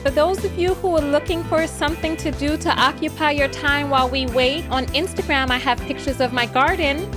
For those of you who are looking for something to do to occupy your time while we wait, on Instagram I have pictures of my garden.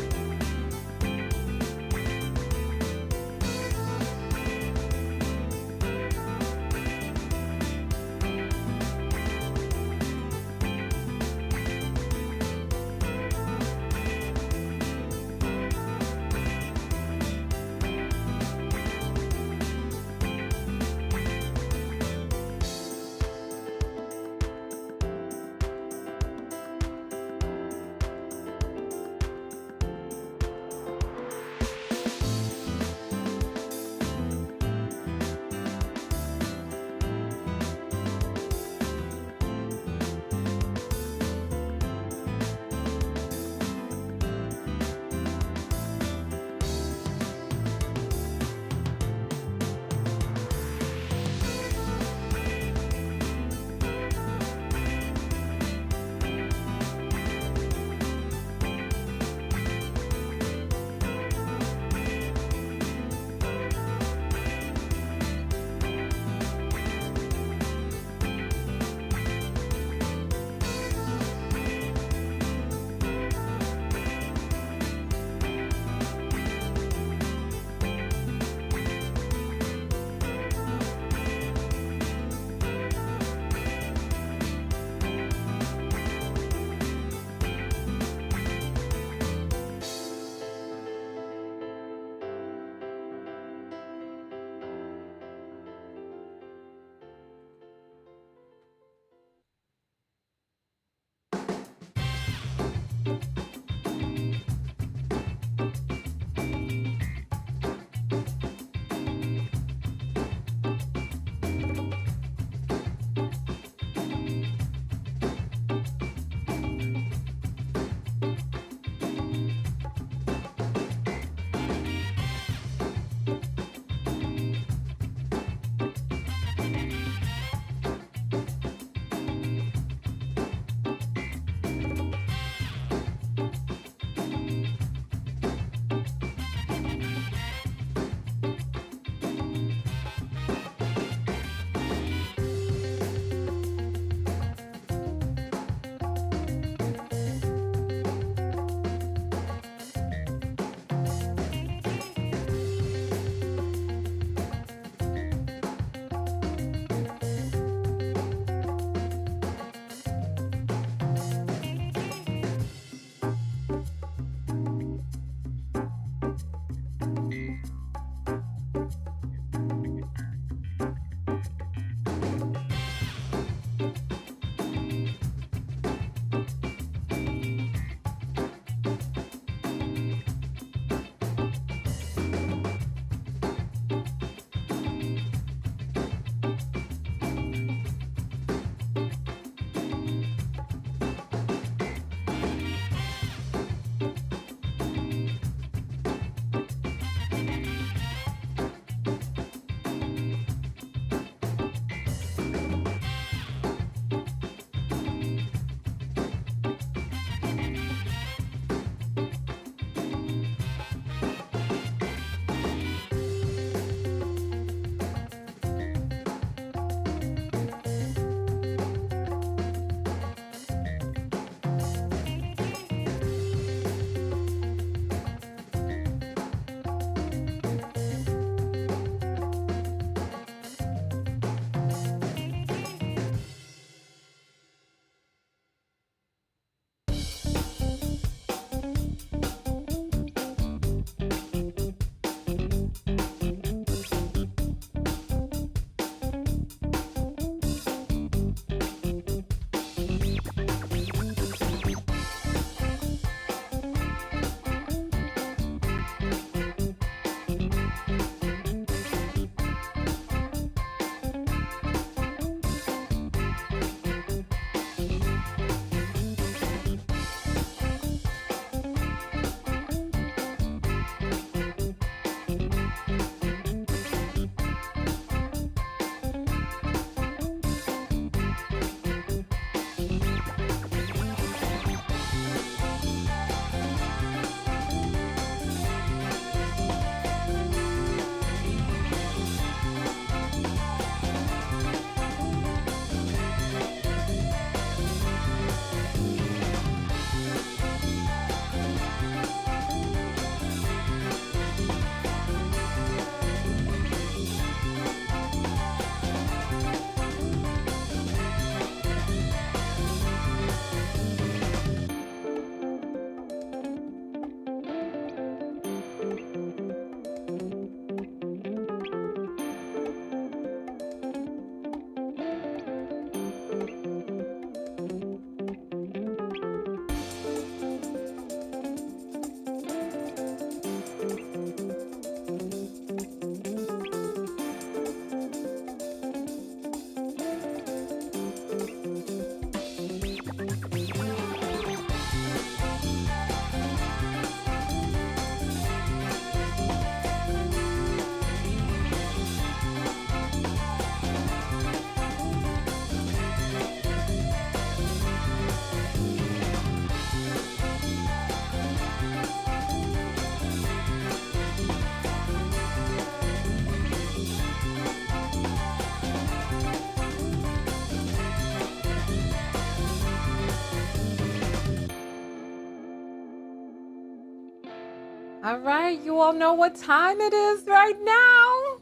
All right, you all know what time it is right now.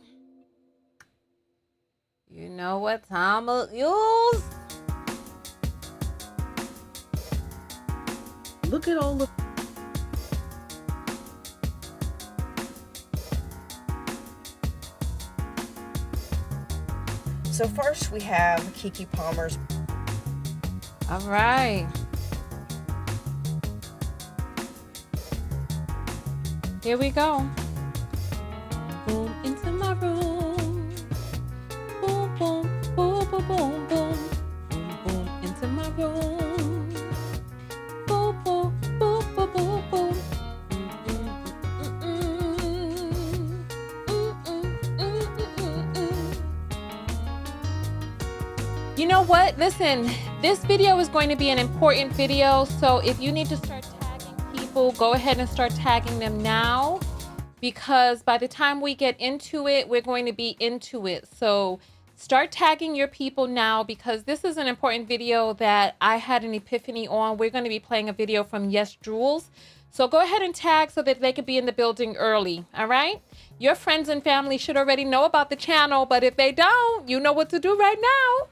You know what time it is. Look at all the... So first we have Keke Palmer's. All right. Here we go. Boom into my room. Boom, boom, boom, boom, boom, boom. Boom, boom into my room. Boom, boom, boom, boom, boom, boom. You know what? Listen, this video is going to be an important video. So if you need to start tagging people, go ahead and start tagging them now, because by the time we get into it, we're going to be into it. So start tagging your people now, because this is an important video that I had an epiphany on. We're going to be playing a video from Yes Jules. So go ahead and tag so that they could be in the building early. All right. Your friends and family should already know about the channel, but if they don't, you know what to do right now.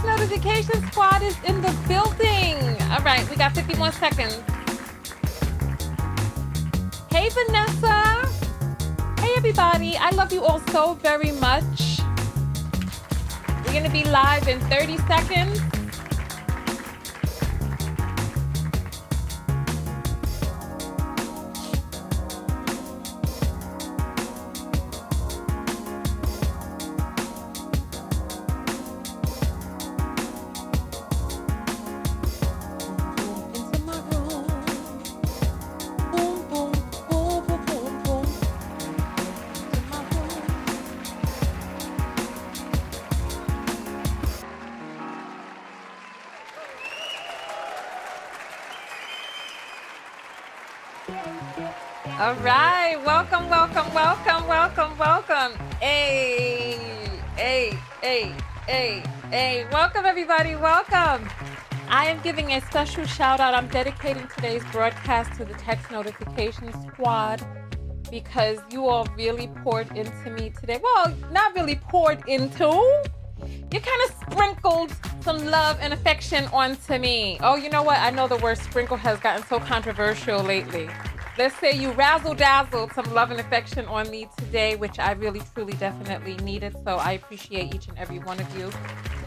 Notification squad is in the building. All right, we got 51 seconds. Hey, Vanessa. Hey, everybody. I love you all so very much. We're going to be live in 30 seconds. All right, welcome, welcome, welcome, welcome, welcome. Hey, hey, hey, hey, hey. Welcome, everybody, welcome. I am giving a special shout out. I'm dedicating today's broadcast to the text notification squad, because you all really poured into me today. Well, not really poured into. You kind of sprinkled some love and affection onto me. Oh, you know what? I know the word sprinkle has gotten so controversial lately. Let's say you razzle-dazzled some love and affection on me today, which I really, truly, definitely needed. So I appreciate each and every one of you.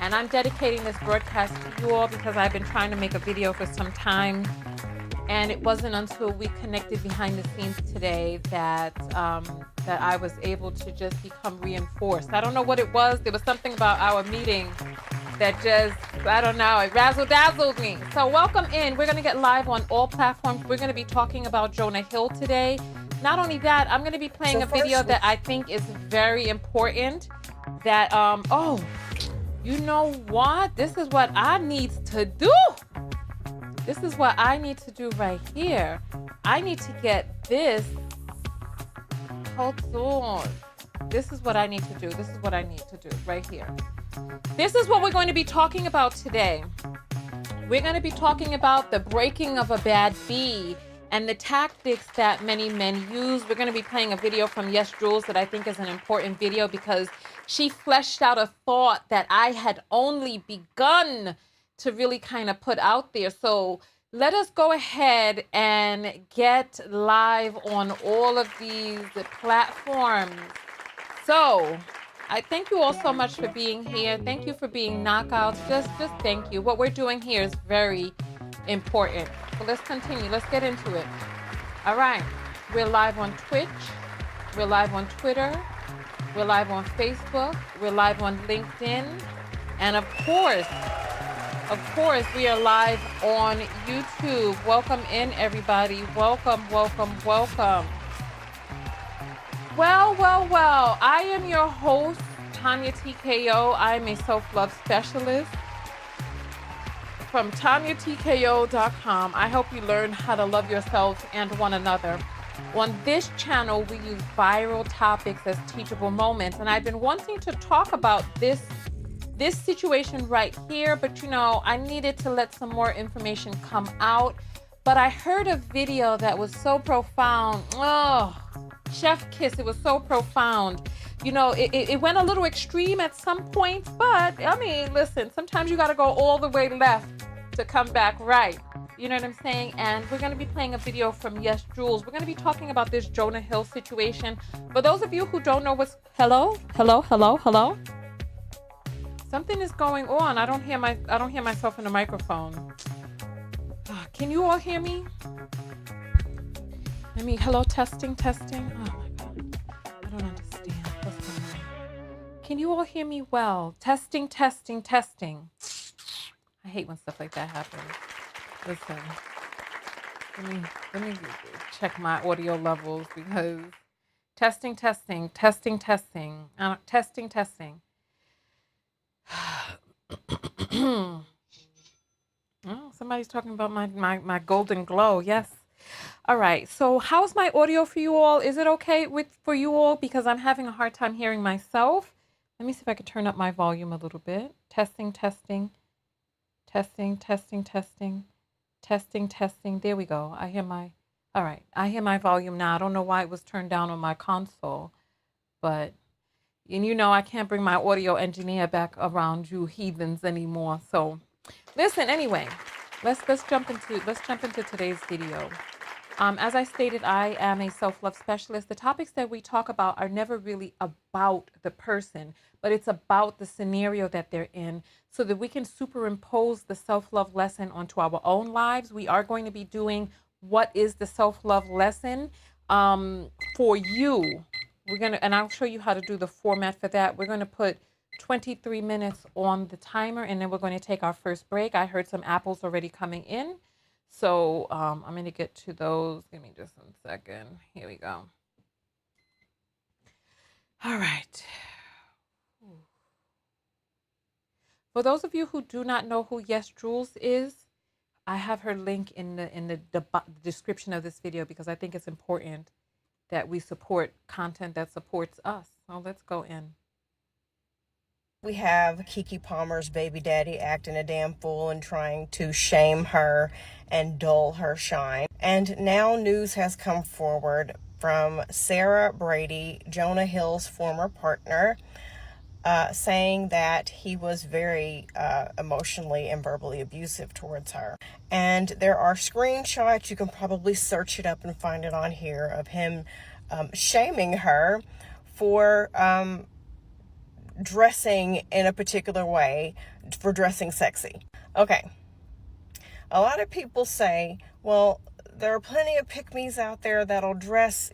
And I'm dedicating this broadcast to you all because I've been trying to make a video for some time. And it wasn't until we connected behind the scenes today that that I was able to just become reinforced. I don't know what it was. There was something about our meeting that just, I don't know, it razzle-dazzled me. So welcome in. We're going to get live on all platforms. We're going to be talking about Jonah Hill today. Not only that, I'm going to be playing a video that I think is very important. That, oh, you know what? This is what I need to do. This is what I need to do right here. I need to get this. Hold on. This is what I need to do. This is what I need to do right here. This is what we're going to be talking about today. We're going to be talking about the breaking of a bad bee and the tactics that many men use. We're going to be playing a video from Yes Jules that I think is an important video because she fleshed out a thought that I had only begun to really kind of put out there. So let us go ahead and get live on all of these platforms. So I thank you all so much for being here. Thank you for being knockouts. Just thank you. What we're doing here is very important. So let's continue. Let's get into it. All right. We're live on Twitch. We're live on Twitter. We're live on Facebook. We're live on LinkedIn. And of course, we are live on YouTube. Welcome in, everybody. Welcome, welcome, welcome. Well. I am your host, Tonya TKO. I'm a self-love specialist from TonyaTKO.com. I help you learn how to love yourselves and one another. On this channel, we use viral topics as teachable moments. And I've been wanting to talk about this situation right here, but I needed to let some more information come out. But I heard a video that was so profound. Oh, chef kiss, it was so profound. It went a little extreme at some points, but I mean, listen, sometimes you got to go all the way left to come back right. You know what I'm saying? And we're going to be playing a video from Yes Jules. We're going to be talking about this Jonah Hill situation. For those of you who don't know hello? Something is going on. I don't hear myself in the microphone. Can you all hear me? Hello, testing. Oh my God. I don't understand what's going on. Can you all hear me well? Testing. I hate when stuff like that happens. Listen, let me check my audio levels because testing. Oh, somebody's talking about my golden glow. Yes. All right. So how's my audio for you all? Is it okay for you all? Because I'm having a hard time hearing myself. Let me see if I can turn up my volume a little bit. Testing. There we go. I hear my volume now. I don't know why it was turned down on my console, but I can't bring my audio engineer back around you heathens anymore. So listen, anyway, let's jump into today's video. As I stated, I am a self-love specialist. The topics that we talk about are never really about the person, but it's about the scenario that they're in so that we can superimpose the self-love lesson onto our own lives. We are going to be doing what is the self-love lesson for you. And I'll show you how to do the format for that. We're going to put 23 minutes on the timer, and then we're going to take our first break. I heard some apples already coming in. So I'm going to get to those. Give me just 1 second. Here we go. All right. For those of you who do not know who Yes Jules is, I have her link in the description of this video because I think it's important that we support content that supports us. So let's go in. We have Keke Palmer's baby daddy acting a damn fool and trying to shame her and dull her shine. And now news has come forward from Sarah Brady, Jonah Hill's former partner, saying that he was very emotionally and verbally abusive towards her. And there are screenshots, you can probably search it up and find it on here, of him shaming her for dressing in a particular way, for dressing sexy. Okay. A lot of people say, well, there are plenty of pick-me's out there that'll dress,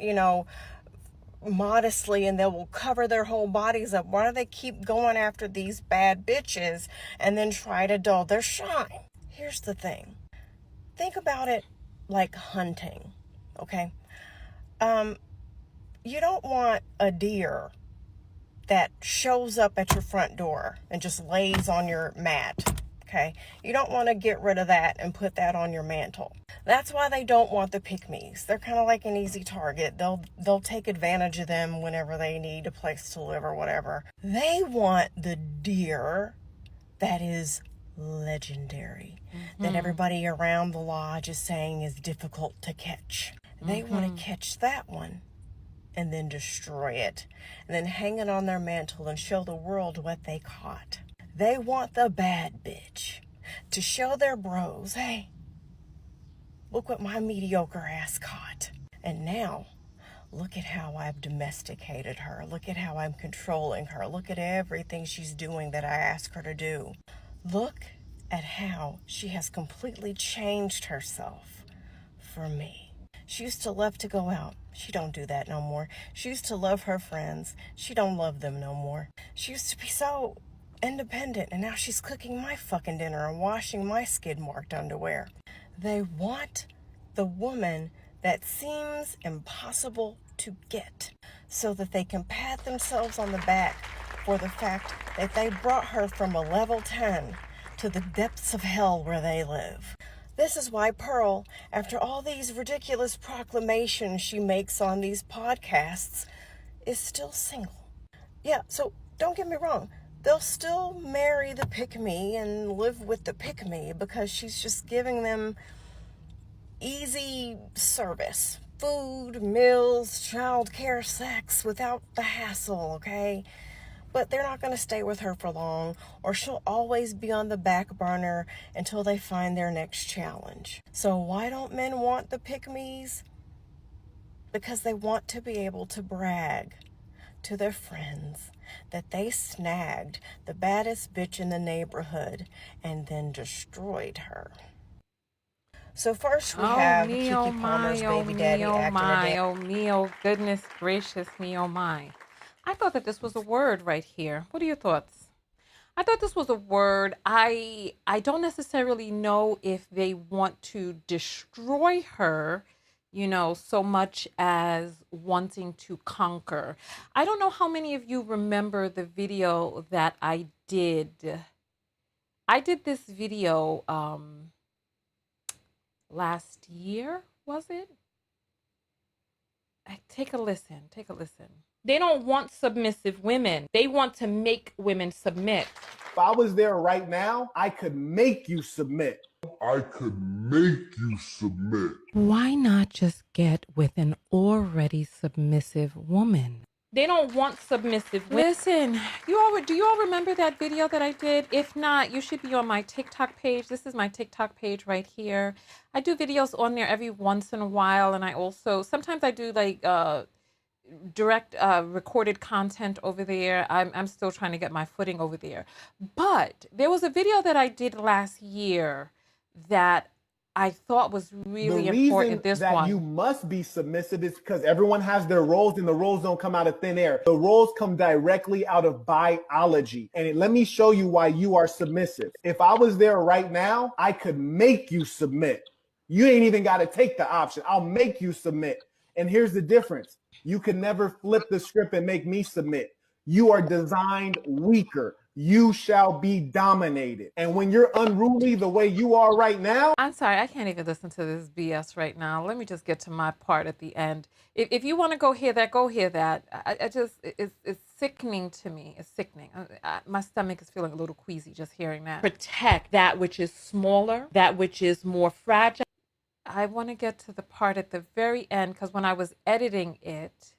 modestly and they will cover their whole bodies up. Why do they keep going after these bad bitches and then try to dull their shine? Here's the thing. Think about it like hunting, okay? You don't want a deer that shows up at your front door and just lays on your mat, okay? You don't want to get rid of that and put that on your mantle. That's why they don't want the pick-me's. They're kind of like an easy target. They'll take advantage of them whenever they need a place to live or whatever. They want the deer that is legendary, that everybody around the lodge is saying is difficult to catch. They want to catch that one and then destroy it, and then hang it on their mantle and show the world what they caught. They want the bad bitch to show their bros, hey, look what my mediocre ass caught. And now, look at how I've domesticated her. Look at how I'm controlling her. Look at everything she's doing that I ask her to do. Look at how she has completely changed herself for me. She used to love to go out. She don't do that no more. She used to love her friends. She don't love them no more. She used to be so independent, and now she's cooking my fucking dinner and washing my skid-marked underwear. They want the woman that seems impossible to get so that they can pat themselves on the back for the fact that they brought her from a level 10 to the depths of hell where they live. This is why Pearl, after all these ridiculous proclamations she makes on these podcasts, is still single. Yeah, so don't get me wrong. They'll still marry the pick-me and live with the pick-me because she's just giving them easy service. Food, meals, childcare, sex without the hassle, okay? But they're not going to stay with her for long, or she'll always be on the back burner until they find their next challenge. So why don't men want the pick-me's? Because they want to be able to brag to their friends that they snagged the baddest bitch in the neighborhood and then destroyed her. So first we have Kiki Palmer's baby daddy acting a oh me, oh goodness gracious me, oh my. I thought that this was a word right here. What are your thoughts? I thought this was a word. I don't necessarily know if they want to destroy her, you know, so much as wanting to conquer. I don't know how many of you remember the video that I did. I did this video last year, was it? Take a listen. Take a listen. They don't want submissive women. They want to make women submit. If I was there right now, I could make you submit. I could make you submit. Why not just get with an already submissive woman? They don't want submissive women. Listen, do you all remember that video that I did? If not, you should be on my TikTok page. This is my TikTok page right here. I do videos on there every once in a while, and I also sometimes I do like direct recorded content over there. I'm still trying to get my footing over there. But there was a video that I did last year that I thought was really important. The reason that you must be submissive is because everyone has their roles, and the roles don't come out of thin air. The roles come directly out of biology. And let me show you why you are submissive. If I was there right now, I could make you submit. You ain't even got to take the option. I'll make you submit. And here's the difference. You can never flip the script and make me submit. You are designed weaker. You shall be dominated. And when you're unruly the way you are right now. I'm sorry, I can't even listen to this BS right now. Let me just get to my part at the end. If you want to go hear that, go hear that. It's sickening to me. It's sickening. My stomach is feeling a little queasy just hearing that. Protect that which is smaller, that which is more fragile. I want to get to the part at the very end because when I was editing it,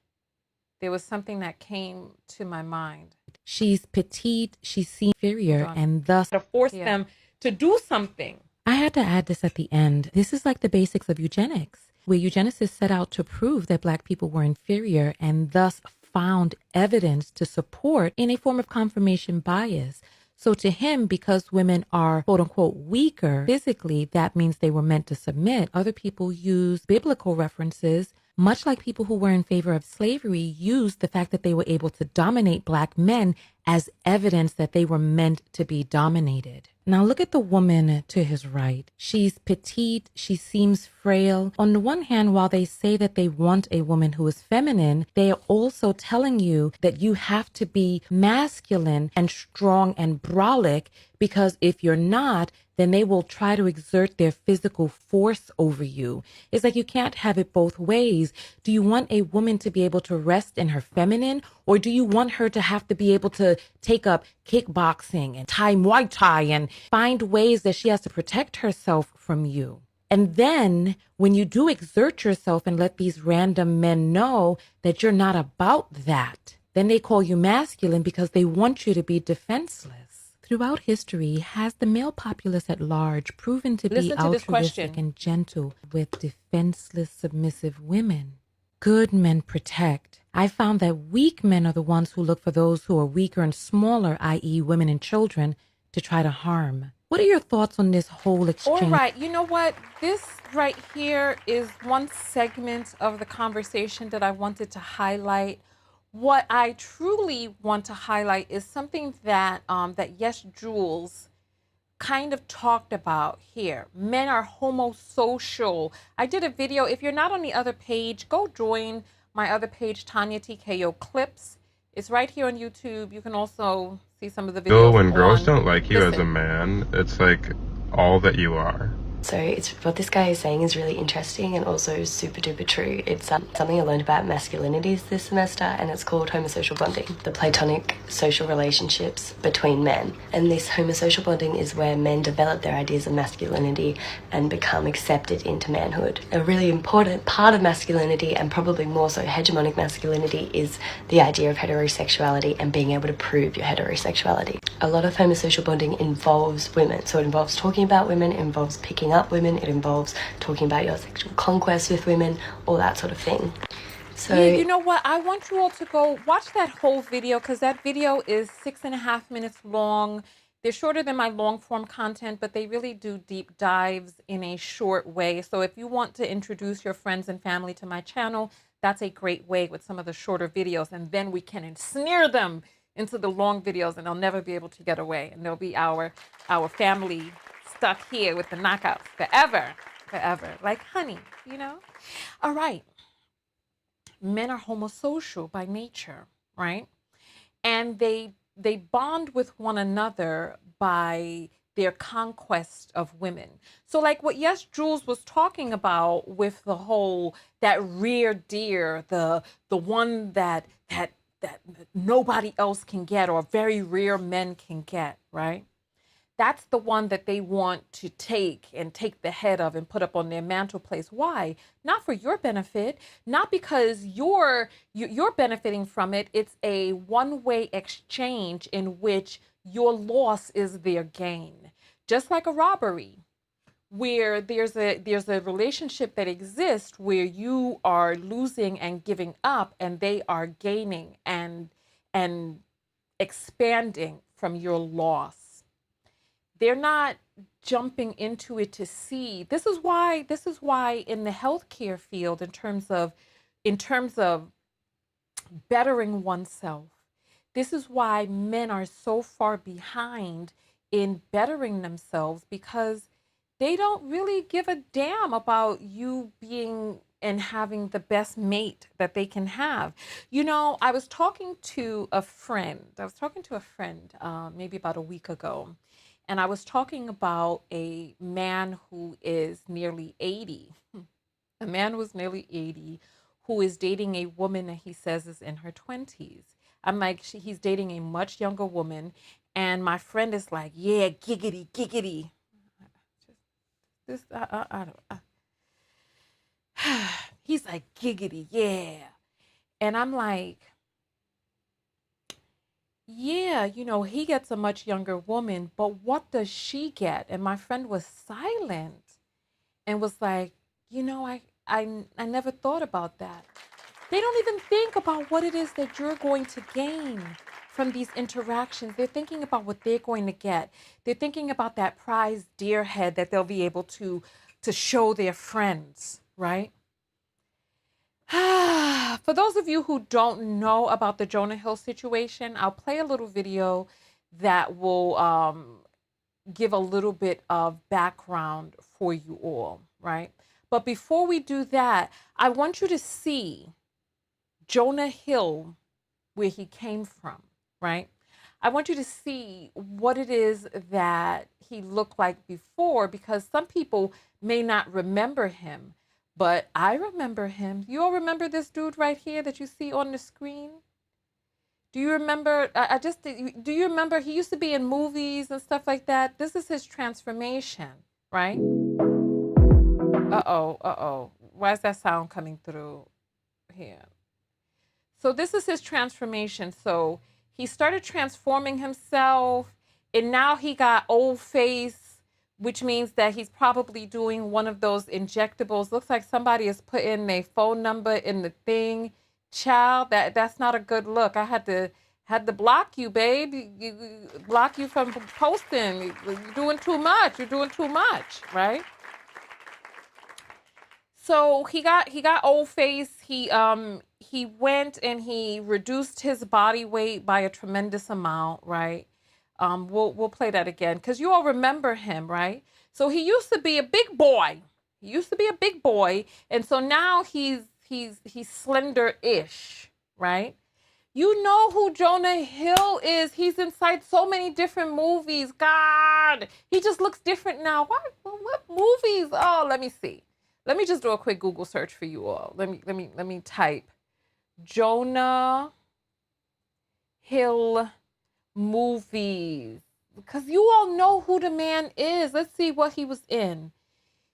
there was something that came to my mind. She's petite, she seems inferior, and thus to force them to do something. I had to add this at the end. This is like the basics of eugenics, where eugenicists set out to prove that Black people were inferior and thus found evidence to support in a form of confirmation bias. So to him, because women are quote unquote weaker physically, that means they were meant to submit. Other people use biblical references, much like people who were in favor of slavery used the fact that they were able to dominate Black men as evidence that they were meant to be dominated. Now look at the woman to his right. She's petite, she seems frail. On the one hand, while they say that they want a woman who is feminine, they are also telling you that you have to be masculine and strong and brolic, because if you're not, then they will try to exert their physical force over you. It's like you can't have it both ways. Do you want a woman to be able to rest in her feminine, or do you want her to have to be able to take up kickboxing and Muay Thai and find ways that she has to protect herself from you? And then when you do exert yourself and let these random men know that you're not about that, then they call you masculine because they want you to be defenseless. Throughout history, has the male populace at large proven to be altruistic and gentle with defenseless, submissive women? Good men protect. I found that weak men are the ones who look for those who are weaker and smaller, i.e. women and children, to try to harm. What are your thoughts on this whole exchange? All right, you know what? This right here is one segment of the conversation that I wanted to highlight. What I truly want to highlight is something that that Yes Jules kind of talked about here. Men are homosocial. I did a video. If you're not on the other page, go join my other page, Tonya TKO Clips. It's right here on YouTube. You can also see some of the videos. When girls on. don't like you as a Listen. man, it's like all that you are. So it's what this guy is saying is really interesting and also super duper true. It's something I learned about masculinities this semester, and it's called homosocial bonding, the platonic social relationships between men. And this homosocial bonding is where men develop their ideas of masculinity and become accepted into manhood. A really important part of masculinity, and probably more so hegemonic masculinity, is the idea of heterosexuality and being able to prove your heterosexuality. A lot of homosocial bonding involves women. So it involves talking about women, it involves picking up women, it involves talking about your sexual conquest with women, all that sort of thing. So Yeah, you know what? I want you all to go watch that whole video, because that video is 6.5 minutes long. They're shorter than my long form content, but they really do deep dives in a short way. So if you want to introduce your friends and family to my channel, that's a great way with some of the shorter videos. And then we can ensnare them into the long videos, and they'll never be able to get away. And they'll be our family stuck here with the knockouts forever, like honey, you know? All right. Men are homosocial by nature, right? And they bond with one another by their conquest of women. So like what Yes Jules was talking about with the whole, that rear deer, the one that nobody else can get, or very rare men can get, right? That's the one that they want to take the head of and put up on their mantle place. Why? Not for your benefit, not because you're benefiting from it. It's a one-way exchange in which your loss is their gain. Just like a robbery, where there's a relationship that exists where you are losing and giving up, and they are gaining and expanding from your loss. They're not jumping into it to see. This is why in the healthcare field, in terms of bettering oneself, this is why men are so far behind in bettering themselves, because they don't really give a damn about you being and having the best mate that they can have. You know, I was talking to a friend. Maybe about a week ago. And I was talking about a man who is nearly 80. A man who's nearly 80 who is dating a woman that he says is in her 20s. I'm like, he's dating a much younger woman. And my friend is like, yeah, giggity, giggity. He's like, giggity, yeah. And I'm like, yeah, you know, he gets a much younger woman, but what does she get? And my friend was silent and was like, you know, I never thought about that. They don't even think about what it is that you're going to gain from these interactions. They're thinking about what they're going to get. They're thinking about that prize deer head that they'll be able to show their friends, right? For those of you who don't know about the Jonah Hill situation, I'll play a little video that will give a little bit of background for you all, right? But before we do that, I want you to see Jonah Hill, where he came from, right? I want you to see what it is that he looked like before, because some people may not remember him. But I remember him. You all remember this dude right here that you see on the screen? Do you remember? Do you remember he used to be in movies and stuff like that? This is his transformation, right? Uh-oh. Why is that sound coming through here? So this is his transformation. So he started transforming himself, and now he got old face, which means that he's probably doing one of those injectables. Looks like somebody is putting their phone number in the thing. Child, that's not a good look. I had Had to block you, babe. Block you from posting. You're doing too much. You're doing too much, right? So he got old face. He went and he reduced his body weight by a tremendous amount, right? We'll play that again because you all remember him, right? So he used to be a big boy. He used to be a big boy, and so now he's slender-ish, right? You know who Jonah Hill is. He's inside so many different movies. God, he just looks different now. What movies? Oh, let me see. Let me just do a quick Google search for you all. Let me type Jonah Hill movies, because you all know who the man is. Let's see what he was in.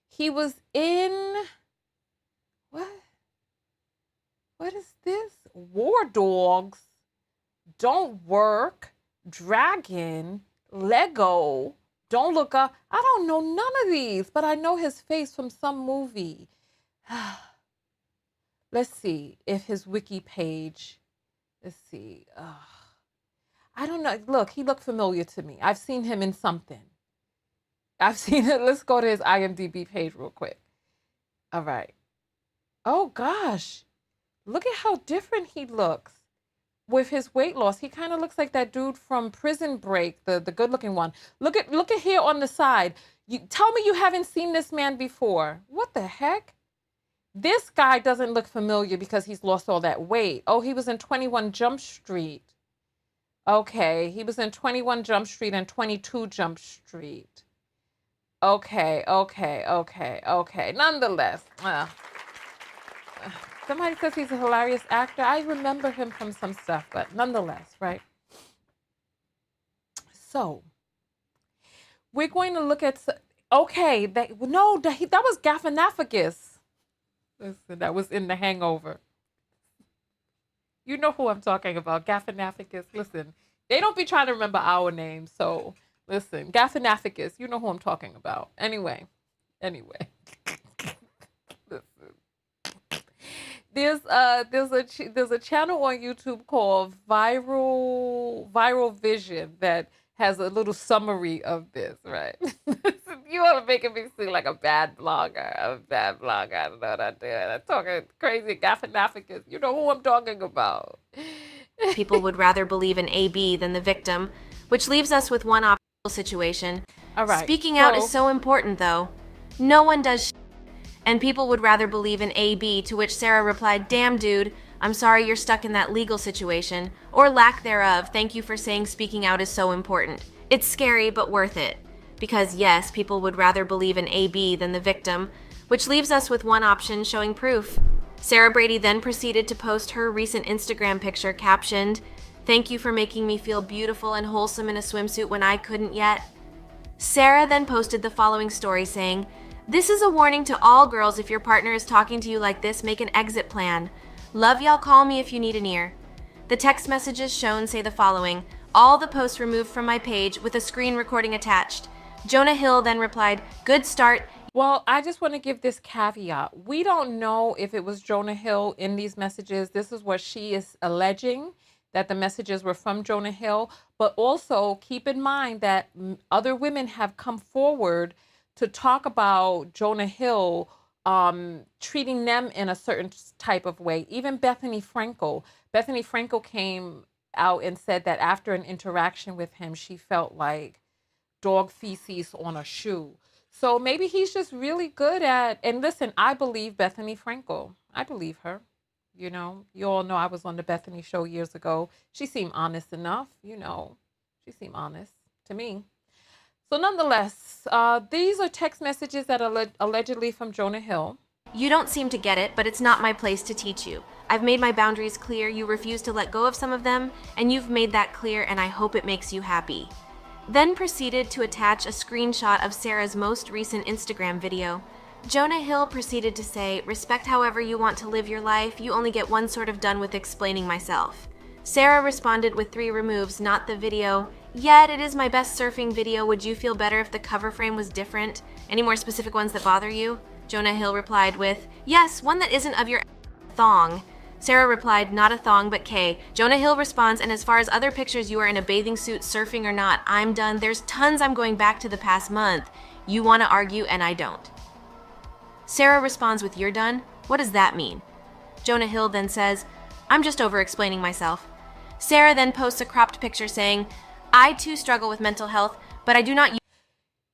He was in what is this? War Dogs, Don't Work, Dragon, Lego, Don't Look Up. I don't know none of these, but I know his face from some movie. Let's see if his wiki page, let's see. I don't know. Look, he looked familiar to me. I've seen him in something. I've seen it. Let's go to his IMDb page real quick. All right. Oh, gosh. Look at how different he looks with his weight loss. He kind of looks like that dude from Prison Break, the good-looking one. Look at here on the side. You tell me you haven't seen this man before. What the heck? This guy doesn't look familiar because he's lost all that weight. Oh, he was in 21 Jump Street. Okay, he was in 21 Jump Street and 22 Jump Street. Okay. Nonetheless, somebody says he's a hilarious actor. I remember him from some stuff, but nonetheless, right? So, we're going to look at, okay, that was Gaffinophagus. Listen, that was in The Hangover. You know who I'm talking about, Gaffinophagus. Listen, they don't be trying to remember our names, so listen, Gaffinophagus, you know who I'm talking about. Anyway. Listen. There's a channel on YouTube called Viral Vision that has a little summary of this, right? You are making me seem like a bad blogger. I don't know what I'm doing. I'm talking crazy Gaffinophagus. You know who I'm talking about. People would rather believe in AB than the victim, which leaves us with one optional situation. All right. Speaking out is so important, though. No one does and people would rather believe in AB, to which Sarah replied, "Damn, dude, I'm sorry you're stuck in that legal situation, or lack thereof. Thank you for saying speaking out is so important. It's scary, but worth it." Because yes, people would rather believe in AB than the victim, which leaves us with one option showing proof. Sarah Brady then proceeded to post her recent Instagram picture captioned, "Thank you for making me feel beautiful and wholesome in a swimsuit when I couldn't yet." Sarah then posted the following story saying, "This is a warning to all girls. If your partner is talking to you like this, make an exit plan. Love y'all, call me if you need an ear." The text messages shown say the following, "All the posts removed from my page with a screen recording attached." Jonah Hill then replied, "Good start." Well, I just want to give this caveat. We don't know if it was Jonah Hill in these messages. This is what she is alleging, that the messages were from Jonah Hill. But also keep in mind that other women have come forward to talk about Jonah Hill treating them in a certain type of way. Even Bethany Frankel. Bethany Frankel came out and said that after an interaction with him, she felt like dog feces on a shoe. So maybe he's just really good at, and listen, I believe Bethany Frankel. I believe her. You know, you all know I was on the Bethany show years ago. She seemed honest enough, you know. She seemed honest to me. So nonetheless, these are text messages that are allegedly from Jonah Hill. "You don't seem to get it, but it's not my place to teach you. I've made my boundaries clear. You refuse to let go of some of them, and you've made that clear, and I hope it makes you happy." Then proceeded to attach a screenshot of Sarah's most recent Instagram video. Jonah Hill proceeded to say, "Respect however you want to live your life. You only get one sort of done with explaining myself." Sarah responded with 3 removes, not the video. "Yet it is my best surfing video. Would you feel better if the cover frame was different? Any more specific ones that bother you?" Jonah Hill replied with, "Yes, one that isn't of your thong." Sarah replied, not a thong, but K. Jonah Hill responds, and as far as other pictures, you are in a bathing suit, surfing or not, I'm done. There's tons I'm going back to the past month. You want to argue, and I don't. Sarah responds with, you're done? What does that mean? Jonah Hill then says, I'm just over-explaining myself. Sarah then posts a cropped picture saying, I too struggle with mental health, but I do not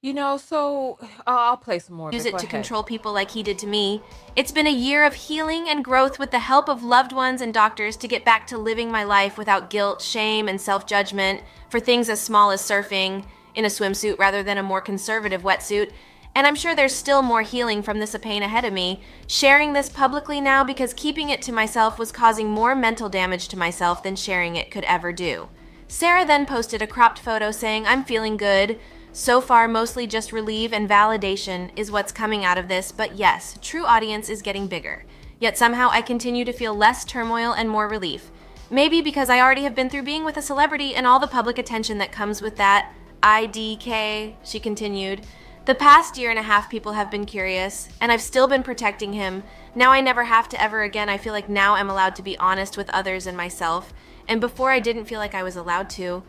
You know, so I'll play some more. use it to control people like he did to me. It's been a year of healing and growth with the help of loved ones and doctors to get back to living my life without guilt, shame, and self-judgment for things as small as surfing in a swimsuit rather than a more conservative wetsuit. And I'm sure there's still more healing from this pain ahead of me. Sharing this publicly now because keeping it to myself was causing more mental damage to myself than sharing it could ever do. Sarah then posted a cropped photo saying, I'm feeling good. So far, mostly just relief and validation is what's coming out of this, but yes, true audience is getting bigger. Yet somehow I continue to feel less turmoil and more relief. Maybe because I already have been through being with a celebrity and all the public attention that comes with that. IDK, she continued. The past year and a half people have been curious, and I've still been protecting him. Now I never have to ever again. I feel like now I'm allowed to be honest with others and myself, and before I didn't feel like I was allowed to.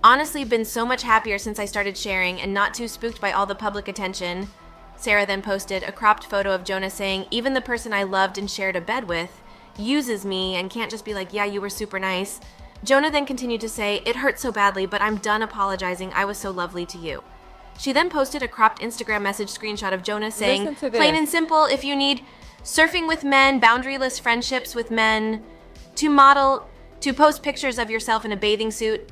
Honestly, been so much happier since I started sharing and not too spooked by all the public attention. Sarah then posted a cropped photo of Jonah saying, even the person I loved and shared a bed with uses me and can't just be like, yeah, you were super nice. Jonah then continued to say, it hurt so badly, but I'm done apologizing. I was so lovely to you. She then posted a cropped Instagram message screenshot of Jonah saying, plain and simple, if you need surfing with men, boundaryless friendships with men, to model, to post pictures of yourself in a bathing suit,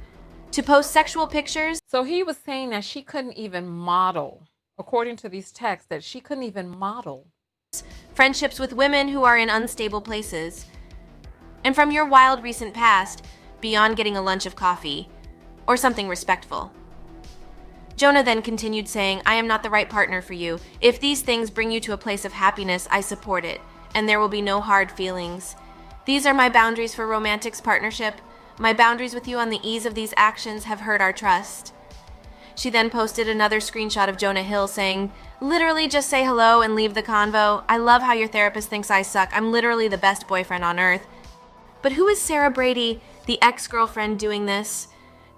to post sexual pictures. So he was saying that she couldn't even model, according to these texts, that she couldn't even model. Friendships with women who are in unstable places. And from your wild recent past, beyond getting a lunch of coffee, or something respectful. Jonah then continued saying, I am not the right partner for you. If these things bring you to a place of happiness, I support it, and there will be no hard feelings. These are my boundaries for romantic partnership. My boundaries with you on the ease of these actions have hurt our trust. She then posted another screenshot of Jonah Hill saying, literally just say hello and leave the convo. I love how your therapist thinks I suck. I'm literally the best boyfriend on earth. But who is Sarah Brady, the ex-girlfriend, doing this?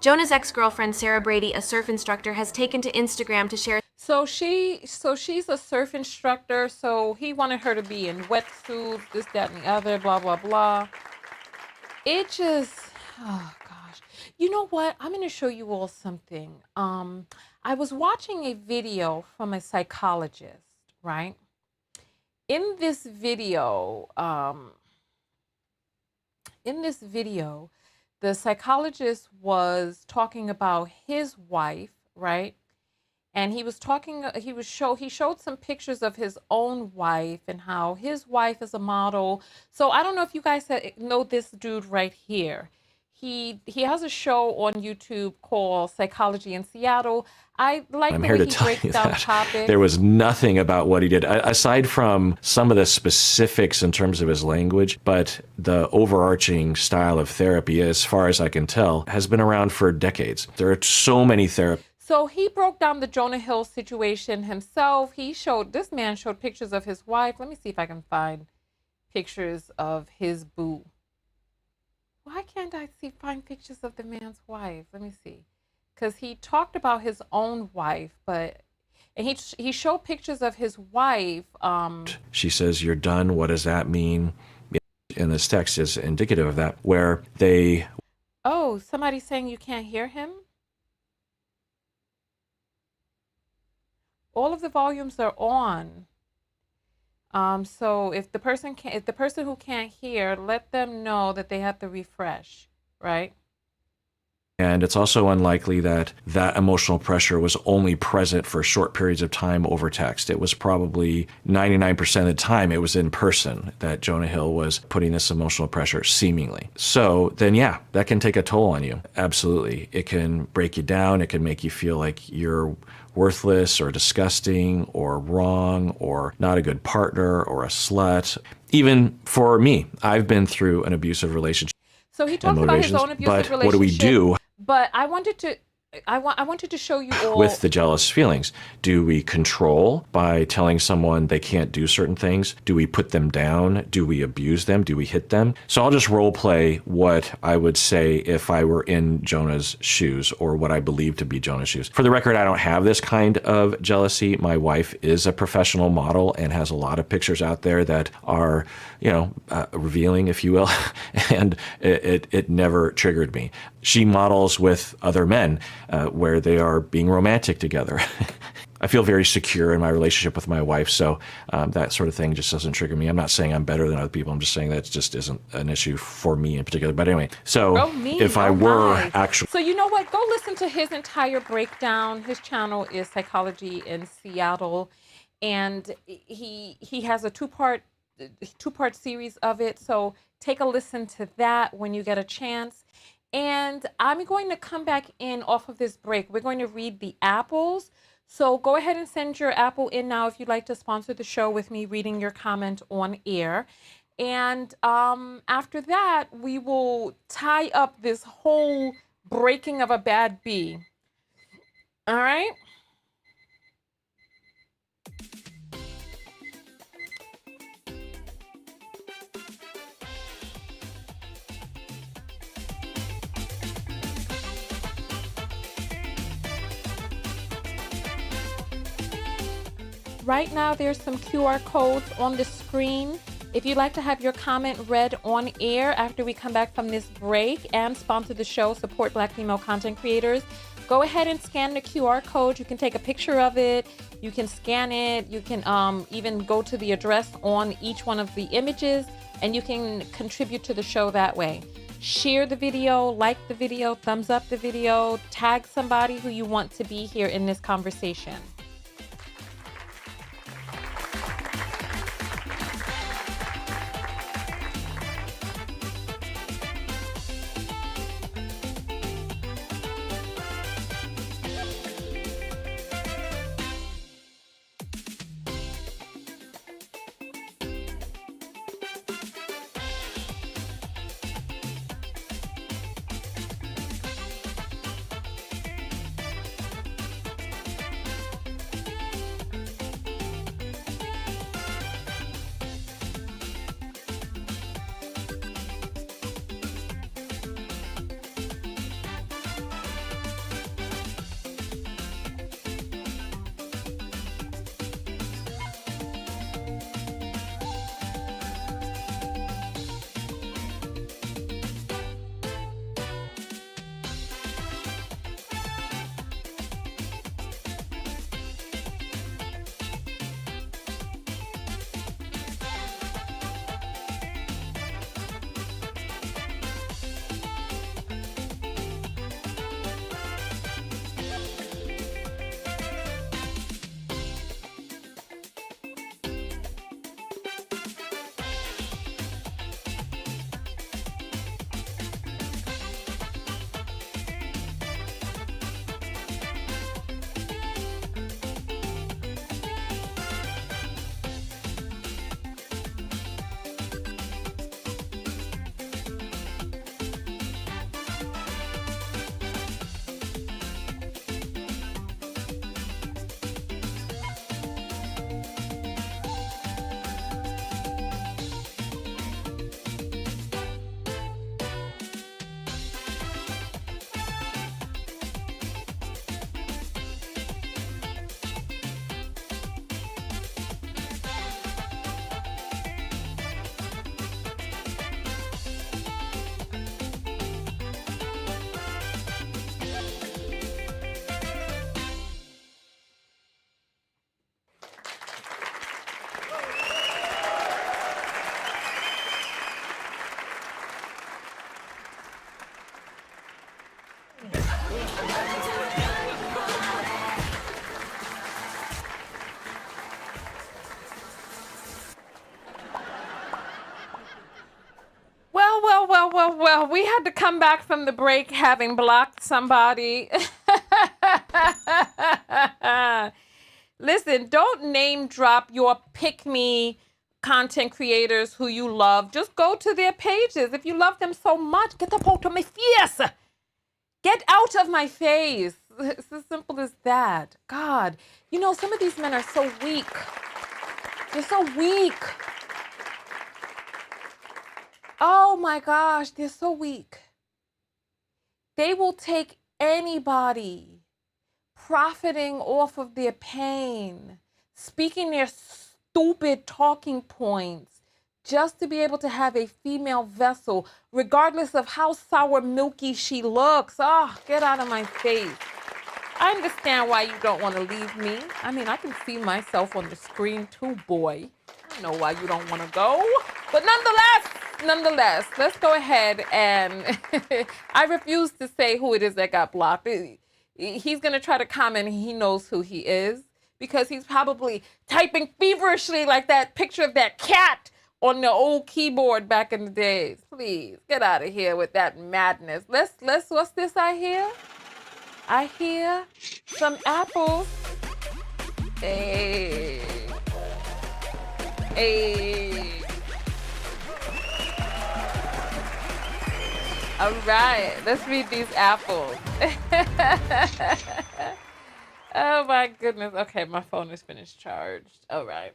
Jonah's ex-girlfriend, Sarah Brady, a surf instructor, has taken to Instagram to share. So she's a surf instructor. So he wanted her to be in wetsuits, this, that, and the other, blah, blah, blah. It just, oh gosh. You know what? I'm going to show you all something. I was watching a video from a psychologist, right? In this video, the psychologist was talking about his wife, right? And he showed some pictures of his own wife and how his wife is a model. So I don't know if you guys know this dude right here. He has a show on YouTube called Psychology in Seattle. I like I'm the here way to he tell breaks you down that topics. there was nothing about what he did, aside from some of the specifics in terms of his language, but the overarching style of therapy, as far as I can tell, has been around for decades. There are so many therapists. So he broke down the Jonah Hill situation himself. This man showed pictures of his wife. Let me see if I can find pictures of his boo. Why can't I find pictures of the man's wife? Let me see. Because he talked about his own wife, and he showed pictures of his wife. She says, you're done. What does that mean? And this text is indicative of that, where they... Oh, somebody's saying you can't hear him? All of the volumes are on. So if the person who can't hear, let them know that they have to refresh, right? And it's also unlikely that that emotional pressure was only present for short periods of time over text. It was probably 99% of the time it was in person that Jonah Hill was putting this emotional pressure, seemingly. So then, yeah, that can take a toll on you. Absolutely. It can break you down. It can make you feel like you're worthless or disgusting or wrong or not a good partner or a slut. Even for me, I've been through an abusive relationship. So he talks about his own abusive relationship. What do we do? But I wanted to I wanted to show you all. With the jealous feelings, do we control by telling someone they can't do certain things? Do we put them down? Do we abuse them? Do we hit them? So I'll just role play what I would say if I were in Jonah's shoes, or what I believe to be Jonah's shoes. For the record, I don't have this kind of jealousy. My wife is a professional model and has a lot of pictures out there that are, revealing, if you will, and it never triggered me. She models with other men where they are being romantic together. I feel very secure in my relationship with my wife, so that sort of thing just doesn't trigger me. I'm not saying I'm better than other people. I'm just saying that just isn't an issue for me in particular. But anyway, so if I were actually... So you know what? Go listen to his entire breakdown. His channel is Psychology in Seattle, and he has a two-part series of it. So take a listen to that when you get a chance. And I'm going to come back in off of this break. We're going to read the apples. So go ahead and send your apple in now if you'd like to sponsor the show with me reading your comment on air. And after that, we will tie up this whole breaking of a bad bee. All right? Right now, there's some QR codes on the screen. If you'd like to have your comment read on air after we come back from this break and sponsor the show, support Black female content creators, go ahead and scan the QR code. You can take a picture of it. You can scan it. You can even go to the address on each one of the images, and you can contribute to the show that way. Share the video, like the video, thumbs up the video, tag somebody who you want to be here in this conversation. Well, we had to come back from the break having blocked somebody. Listen, don't name drop your pick-me content creators who you love. Just go to their pages. If you love them so much, get the photo my face. Get out of my face. It's as simple as that. God, you know, some of these men are so weak. They're so weak. Oh my gosh, they're so weak. They will take anybody profiting off of their pain, speaking their stupid talking points, just to be able to have a female vessel, regardless of how sour milky she looks. Oh, get out of my face. I understand why you don't want to leave me. I mean, I can see myself on the screen too, boy. I know why you don't want to go. But nonetheless, let's go ahead and I refuse to say who it is that got blocked. He's going to try to comment. He knows who he is because he's probably typing feverishly like that picture of that cat on the old keyboard back in the days. Please get out of here with that madness. Let's what's this I hear? I hear some apples. Hey. Hey. All right, let's read these apples. Oh my goodness. Okay, my phone is finished charged. All right.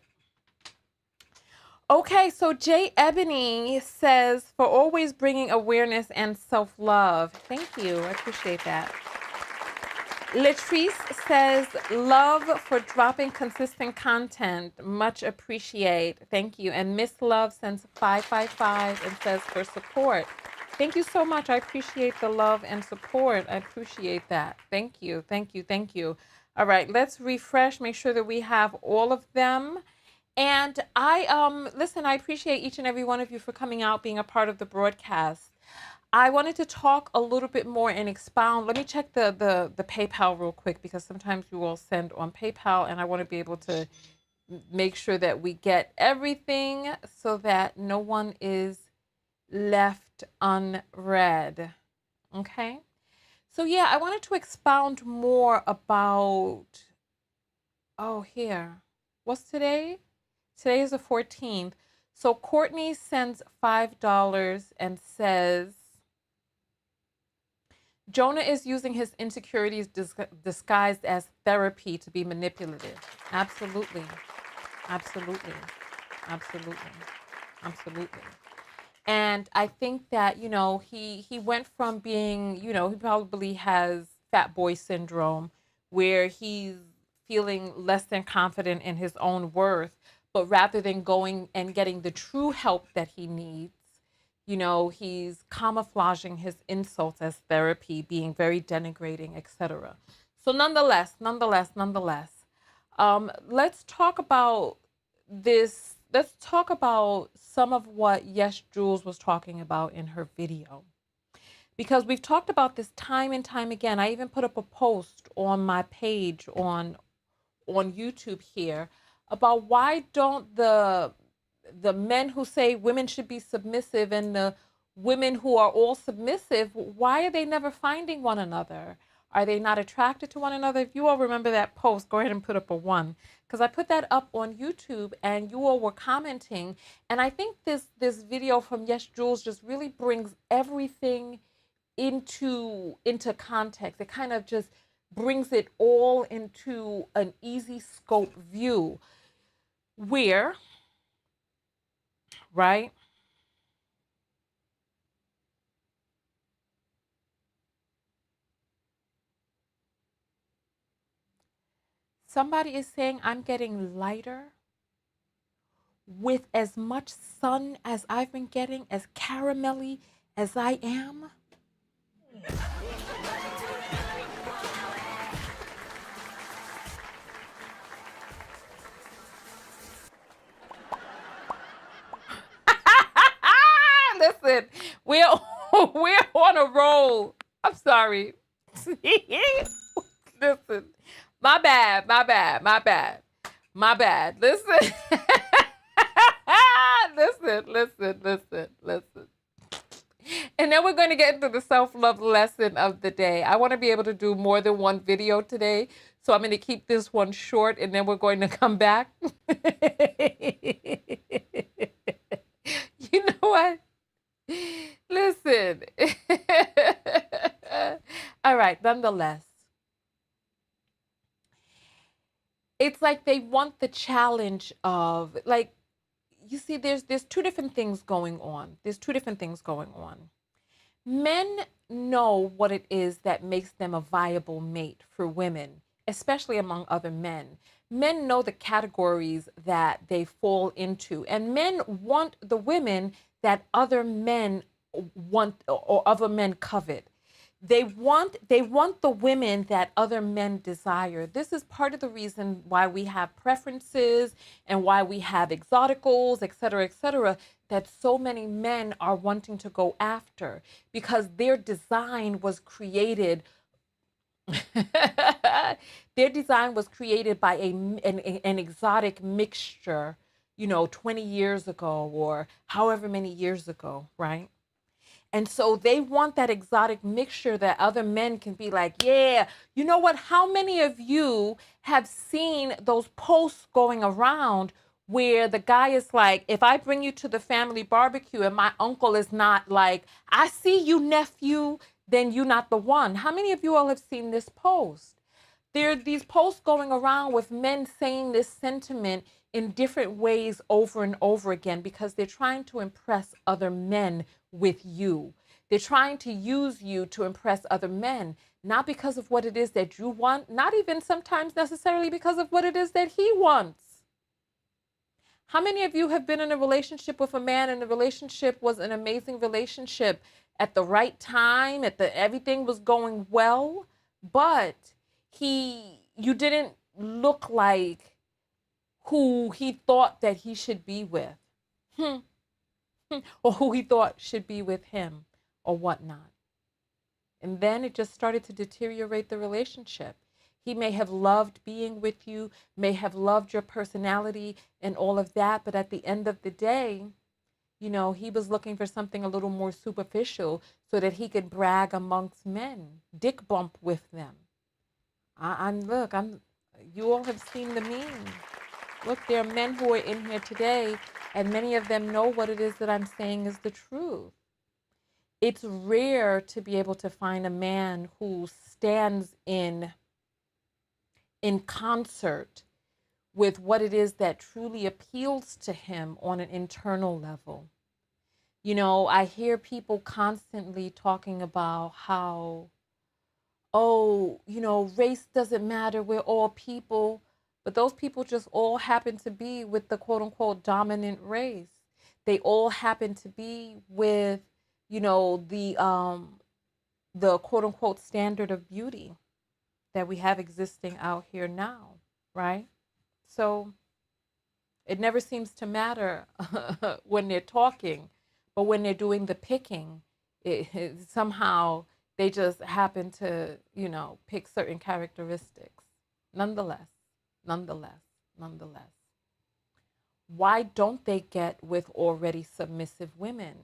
Okay, so Jay Ebony says, for always bringing awareness and self-love. Thank you. I appreciate that. Latrice says, love for dropping consistent content. Much appreciate. Thank you. And Miss Love sends 555 and says, for support. Thank you so much. I appreciate the love and support. I appreciate that. Thank you. Thank you. Thank you. All right, let's refresh, make sure that we have all of them. And listen, I appreciate each and every one of you for coming out, being a part of the broadcast. I wanted to talk a little bit more and expound. Let me check the PayPal real quick because sometimes you all send on PayPal and I want to be able to make sure that we get everything so that no one is left unread. Okay? So yeah, I wanted to expound more about, here. What's today? Today is the 14th. So Courtney sends $5 and says, Jonah is using his insecurities disguised as therapy to be manipulative. Absolutely. Absolutely. Absolutely. Absolutely. And I think that, you know, he went from being, you know, he probably has fat boy syndrome where he's feeling less than confident in his own worth, but rather than going and getting the true help that he needs, you know, he's camouflaging his insults as therapy, being very denigrating, etc. So nonetheless, let's talk about this. Let's talk about some of what Yes Jules was talking about in her video. Because we've talked about this time and time again. I even put up a post on my page on YouTube here about why don't the men who say women should be submissive and the women who are all submissive, why are they never finding one another? Are they not attracted to one another? If you all remember that post, go ahead and put up a 1. Because I put that up on YouTube and you all were commenting. And I think this video from Yes Jules just really brings everything into context. It kind of just brings it all into an easy scope view where, right? Somebody is saying, I'm getting lighter with as much sun as I've been getting, as caramelly as I am. Listen, we're on a roll. I'm sorry. Listen, my bad. Listen. Listen. And then we're going to get into the self-love lesson of the day. I want to be able to do more than one video today, so I'm going to keep this one short, and then we're going to come back. You know what? Listen. All right, nonetheless, it's like they want the challenge of, like, you see, there's two different things going on. There's two different things going on. Men know what it is that makes them a viable mate for women, especially among other men. Men know the categories that they fall into, and men want the women that other men want or other men covet. They want the women that other men desire. This is part of the reason why we have preferences and why we have exoticals, et cetera, that so many men are wanting to go after, because their design was created their design was created by an exotic mixture, 20 years ago or however many years ago, right? And so they want that exotic mixture that other men can be like, yeah, you know what? How many of you have seen those posts going around where the guy is like, if I bring you to the family barbecue and my uncle is not like, I see you, nephew, then you're not the one. How many of you all have seen this post? There are these posts going around with men saying this sentiment in different ways over and over again because they're trying to impress other men with you. They're trying to use you to impress other men, not because of what it is that you want, not even sometimes necessarily because of what it is that he wants. How many of you have been in a relationship with a man and the relationship was an amazing relationship at the right time, everything was going well, but you didn't look like who he thought that he should be with, or who he thought should be with him, or whatnot. And then it just started to deteriorate the relationship. He may have loved being with you, may have loved your personality and all of that, but at the end of the day, he was looking for something a little more superficial so that he could brag amongst men, dick bump with them. You all have seen the meme. Look, there are men who are in here today, and many of them know what it is that I'm saying is the truth. It's rare to be able to find a man who stands in concert with what it is that truly appeals to him on an internal level. I hear people constantly talking about how, race doesn't matter, we're all people. But those people just all happen to be with the quote unquote dominant race. They all happen to be with, the quote unquote standard of beauty that we have existing out here now, right? So it never seems to matter when they're talking, but when they're doing the picking, somehow they just happen to, pick certain characteristics. Nonetheless. Why don't they get with already submissive women?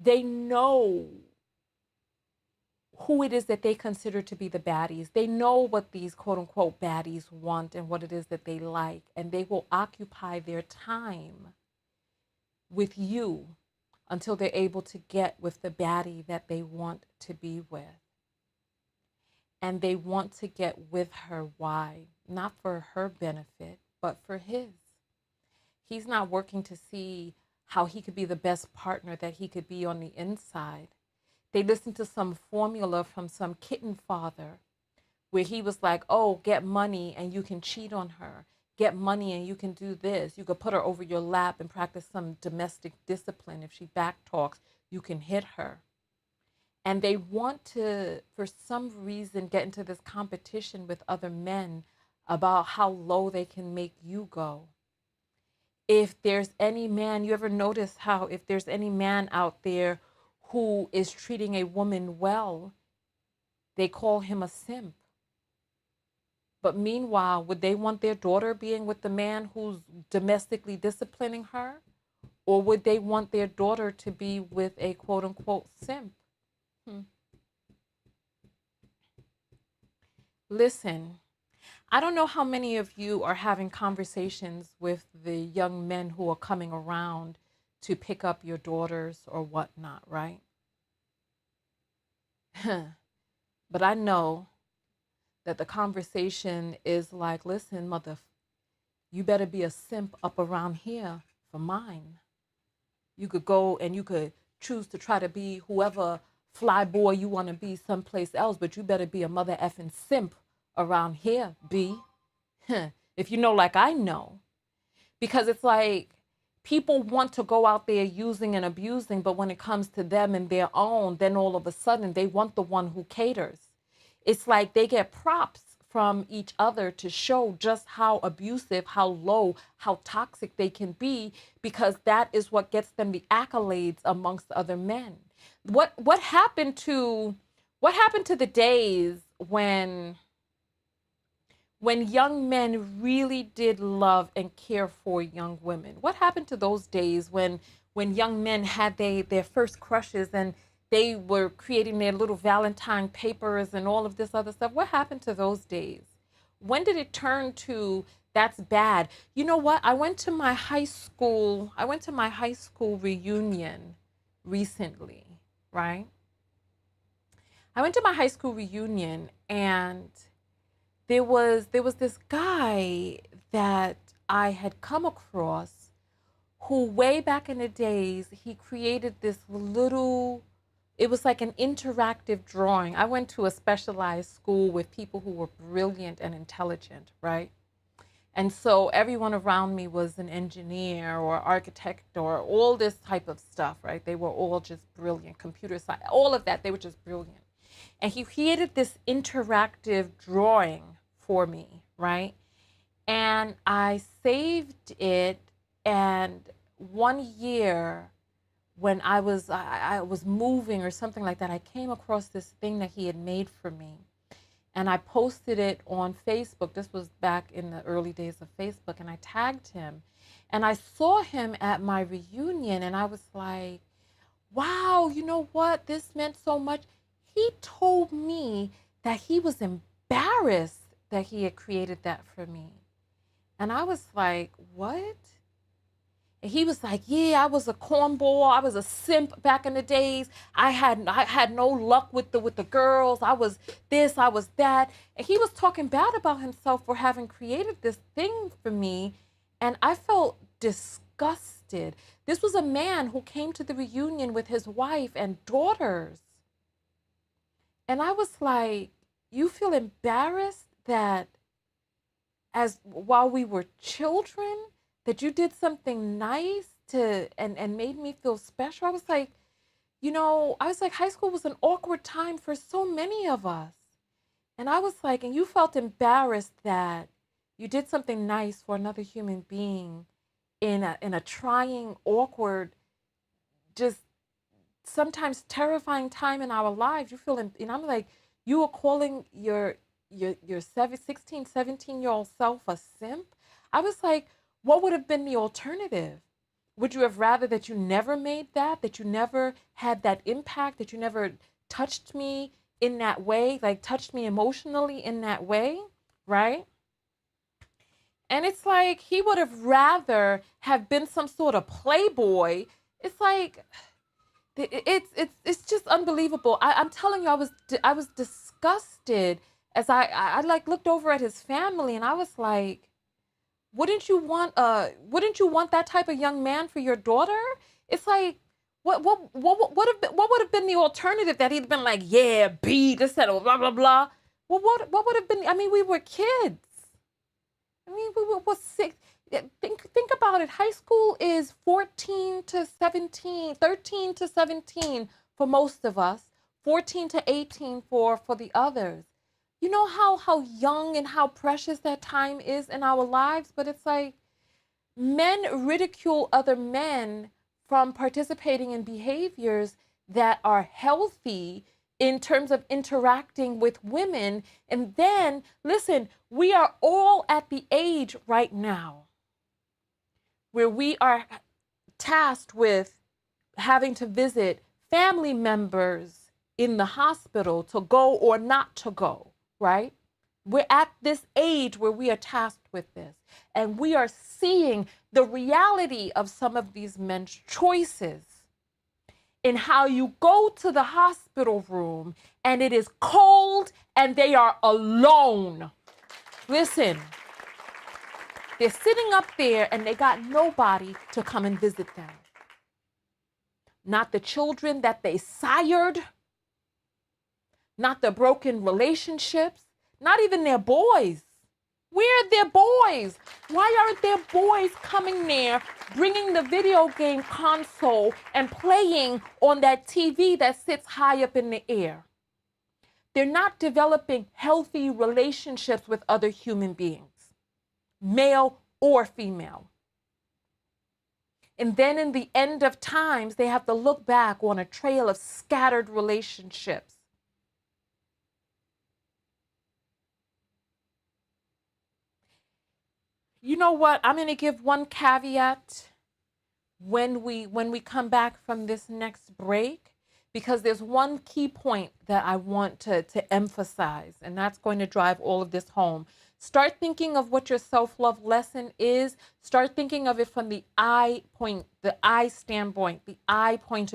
They know who it is that they consider to be the baddies. They know what these quote unquote baddies want and what it is that they like, and they will occupy their time with you until they're able to get with the baddie that they want to be with. And they want to get with her. Why? Not for her benefit, but for his. He's not working to see how he could be the best partner that he could be on the inside. They listened to some formula from some kitten father where he was like, oh, get money and you can cheat on her. Get money and you can do this. You could put her over your lap and practice some domestic discipline. If she back talks, you can hit her. And they want to, for some reason, get into this competition with other men about how low they can make you go. If there's any man, you ever notice how if there's any man out there who is treating a woman well, they call him a simp. But meanwhile, would they want their daughter being with the man who's domestically disciplining her? Or would they want their daughter to be with a quote unquote simp? Listen, I don't know how many of you are having conversations with the young men who are coming around to pick up your daughters or whatnot, right? But I know that the conversation is like, listen, mother, you better be a simp up around here for mine. You could go and you could choose to try to be whoever fly boy you want to be someplace else, but you better be a mother effing simp around here, B. If you know like I know. Because it's like people want to go out there using and abusing, but when it comes to them and their own, then all of a sudden they want the one who caters. It's like they get props from each other to show just how abusive, how low, how toxic they can be, because that is what gets them the accolades amongst other men. What happened to the days when young men really did love and care for young women? What happened to those days when young men had their first crushes and they were creating their little Valentine papers and all of this other stuff? What happened to those days? When did it turn to that's bad? You know what? I went to my high school reunion recently, right? I went to my high school reunion and there was this guy that I had come across who way back in the days, he created this little, it was like an interactive drawing. I went to a specialized school with people who were brilliant and intelligent, right? And so everyone around me was an engineer or architect or all this type of stuff, right? They were all just brilliant, computer science, all of that, they were just brilliant. And he created this interactive drawing for me, right? And I saved it, and one year when I was moving or something like that, I came across this thing that he had made for me. And I posted it on Facebook. This was back in the early days of Facebook, and I tagged him. And I saw him at my reunion, and I was like, wow, you know what? This meant so much. He told me that he was embarrassed that he had created that for me. And I was like, what? And he was like, yeah, I was a cornball. I was a simp back in the days. I had no luck with the girls. I was this, I was that. And he was talking bad about himself for having created this thing for me. And I felt disgusted. This was a man who came to the reunion with his wife and daughters. And I was like, you feel embarrassed that while we were children, that you did something nice and made me feel special? I was like, high school was an awkward time for so many of us. And I was like, and you felt embarrassed that you did something nice for another human being in a trying, awkward, just sometimes terrifying time in our lives. You feel, and I'm like, you were calling your 16, 17-year-old self a simp? I was like, what would have been the alternative? Would you have rather that you never made that you never had that impact, that you never touched me in that way, like touched me emotionally in that way, right? And it's like he would have rather have been some sort of playboy. It's like, it's just unbelievable. I'm telling you, I was disgusted as I looked over at his family, and I was like, wouldn't you want that type of young man for your daughter? It's like, what would have been the alternative? That he'd been like, yeah, B, this, that, blah, blah, blah. Well, what would have been? I mean, we were kids. I mean, we were 6. Think about it. High school is 13 to 17 for most of us, 14 to 18 for the others. You know how young and how precious that time is in our lives, but it's like men ridicule other men from participating in behaviors that are healthy in terms of interacting with women. And then, listen, we are all at the age right now where we are tasked with having to visit family members in the hospital to go or not to go, right? We're at this age where we are tasked with this, and we are seeing the reality of some of these men's choices. in how you go to the hospital room and it is cold and they are alone. Listen, they're sitting up there and they got nobody to come and visit them. Not the children that they sired, not the broken relationships, not even their boys. Where are their boys? Why aren't their boys coming there, bringing the video game console and playing on that TV that sits high up in the air? They're not developing healthy relationships with other human beings, male or female. And then in the end of times, they have to look back on a trail of scattered relationships. You know what? I'm going to give one caveat when we come back from this next break, because there's one key point that I want to emphasize, and that's going to drive all of this home. Start thinking of what your self-love lesson is. Start thinking of it from the I standpoint, the I point